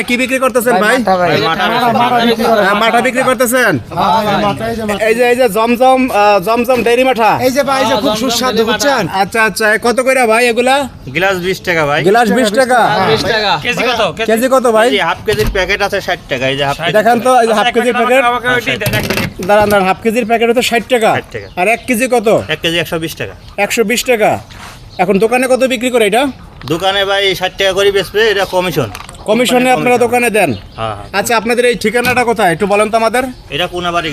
কি বিক্রি করতেছেন ভাই? মাঠা বিক্রি করতেছেন। এই যে জমজম ডেইরি মাঠা। এই যে ভাই, খুব সুস্বাদু, বুঝছেন? আচ্ছা আচ্ছা, কত করে ভাই এগুলা? গ্লাস 20 টাকা ভাই। গ্লাস 20 টাকা। কেজি কত ভাই? হাফ কেজির প্যাকেট আছে 60 টাকা। এই যে দেখেন তো, এই যে হাফ কেজির প্যাকেট। দাঁড়ান, হাফ কেজির প্যাকেট হচ্ছে 60 টাকা। আর 1 কেজি কত? 1 কেজি 120 টাকা। 120 টাকা। এখন দোকানে কত বিক্রি করে এটা? দোকানে ভাই 60 টাকা করে বেচবে, এটা কমিশন। কমিশনে আপনারা দোকানে দেন? হ্যাঁ। আচ্ছা, আপনাদের এই ঠিকানাটা কোথায় একটু বলেন তো আমাদের। এটা কোনাবাড়ি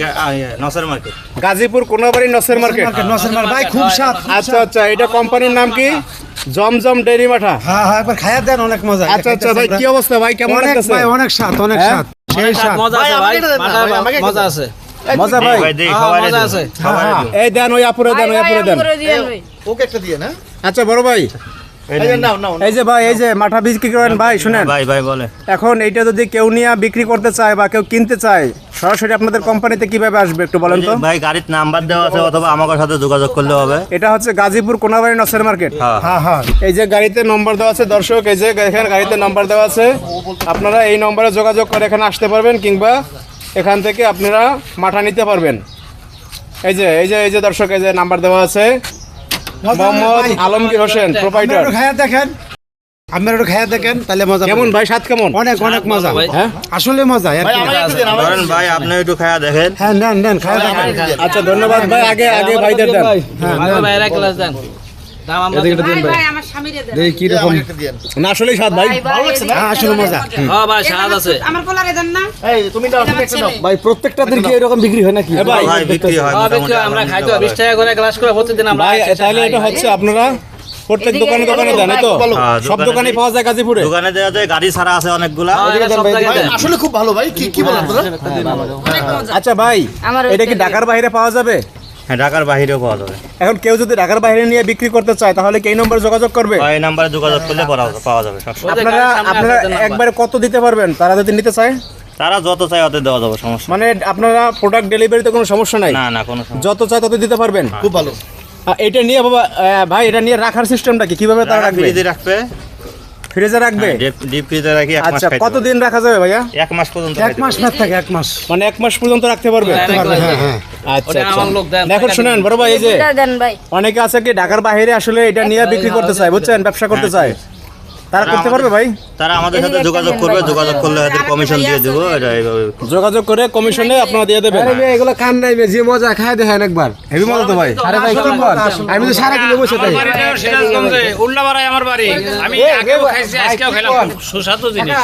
নসর মার্কেট, গাজীপুর কোনাবাড়ি নসর মার্কেট। ভাই খুব স্বাদ। আচ্ছা আচ্ছা, এটা কোম্পানির নাম কি? জমজম ডেইরি মাঠা। হ্যাঁ হ্যাঁ, একবার খাইয়া দেন, অনেক মজা। আচ্ছা আচ্ছা ভাই, কি অবস্থা ভাই, কেমন লাগতেছে? ভাই অনেক স্বাদ, অনেক স্বাদ, সেই স্বাদ। মজা আছে ভাই, মজা আছে। মজা ভাই, মজা আছে। এই দেন, ওই আপুরে দেন, ওই আপুরে দেন। ওকে একটা দিয়ে না। আচ্ছা বড় ভাই, এই যে ভাই, এই যে মাঠা বিক্রি করেন ভাই, শুনেন ভাই বলে। এখন এইটা যদি কেউ নিয়ে বিক্রি করতে চায় বা কেউ কিনতে চায়, সরাসরি আপনাদের কোম্পানিতে কিভাবে আসবে একটু বলেন তো ভাই? গাড়ির নাম্বার দেওয়া আছে, অথবা আমার সাথে যোগাযোগ করলে হবে। এটা হচ্ছে গাজীপুর কোনাবাড়ি নসর মার্কেট। হ্যাঁ হ্যাঁ, এই যে গাড়িতে নম্বর দেওয়া আছে দর্শক, এই যে এখানে গাড়িতে নম্বর দেওয়া আছে, আপনারা এই নম্বরে যোগাযোগ করে এখানে আসতে পারবেন, কিংবা এখান থেকে আপনারা মাঠা নিতে পারবেন। এই যে দর্শক, এই যে নাম্বার দেওয়া আছে, মোহাম্মদ আলমগীর হোসেন, প্রোপাইটার। খাইয়া দেখেন, আপনারা একটু খাইয়া দেখেন, তাহলে মজা। কেমন ভাই, স্বাদ কেমন? অনেক অনেক মজা। হ্যাঁ, আসলে মজা। ধরেন ভাই, আপনি একটু খায়া দেখেন। হ্যাঁ, নেন খাইয়া দেখেন। আচ্ছা, ধন্যবাদ ভাই। আগে ভাইদের দেন। কি রকম না, আসলেই স্বাদ ভাই, আসলে মজা। ভাই প্রত্যেকটাদের কি এরকম বিক্রি হয় নাকি? ভাই বিক্রি হয়, আমরা খাই তো 20 টাকা করে গ্লাস করে প্রতিদিন আমরা। ভাই তাহলে এটা হচ্ছে আপনারা প্রত্যেক দোকানে দেন, তো সব দোকানে পাওয়া যায় গাজীপুরে? দোকানে দেওয়া যায়, গাড়ি ছাড়া আছে অনেকগুলা। আসলে খুব ভালো ভাই, কি বলেন আপনারা? আচ্ছা ভাই, এটা কি ঢাকার বাইরে পাওয়া যাবে? হ্যাঁ, ঢাকার বাইরেও পাওয়া যাবে। এখন কেউ যদি ঢাকার বাইরে নিয়ে বিক্রি করতে চায়, তাহলে কি এই নম্বরে যোগাযোগ করবে? এই নম্বরে যোগাযোগ করলে পাওয়া যাবে। আপনারা একবারে কত দিতে পারবেন তারা যদি নিতে চায়? তারা যত চায় অত দেওয়া যাবে, সমস্যা। মানে আপনারা প্রোডাক্ট ডেলিভারিতে কোনো সমস্যা নাই? না কোনো সমস্যা। যত চায় তত দিতে পারবেন? খুব ভালো। এটা নিয়ে বাবা ভাই, এটা নিয়ে রাখার সিস্টেমটা কি, কিভাবে তারা রাখবে? ফ্রিজে রাখবে? ডিপ ফ্রিজে রাখি। আচ্ছা, কতদিন রাখা যাবে ভাইয়া? 1 মাস পর্যন্ত। 1 মাস না থাকে, 1 মাস, মানে 1 মাস পর্যন্ত রাখতে পারবে? হ্যাঁ। আচ্ছা, দেখুন শুনেন বড় ভাই, এই যে অনেকে আছে কি ঢাকার বাইরে আসলে এটা নিয়ে বিক্রি করতে চায়, বুঝছেন, ব্যবসা করতে চায়, তারা করতে পারবে ভাই? তারা আমাদের সাথে যোগাযোগ করবে, যোগাযোগ করলে এদের কমিশন দিয়ে দেবো। এটা এইভাবে যোগাযোগ করে কমিশনে আপনারা দিয়ে দেবেন। এগুলো কান নাই, যে মজা খাই দেখেন একবার, হেভি মজা তো ভাই। আরে ভাই কি বল, আমি তো সারা কিলো বসে থাকি। সিরাজগঞ্জে উল্লাপাড়ায় আমার বাড়ি, আমি আগেও খাইছি, আজকেও খেলাম, সুস্বাদু জিনিস।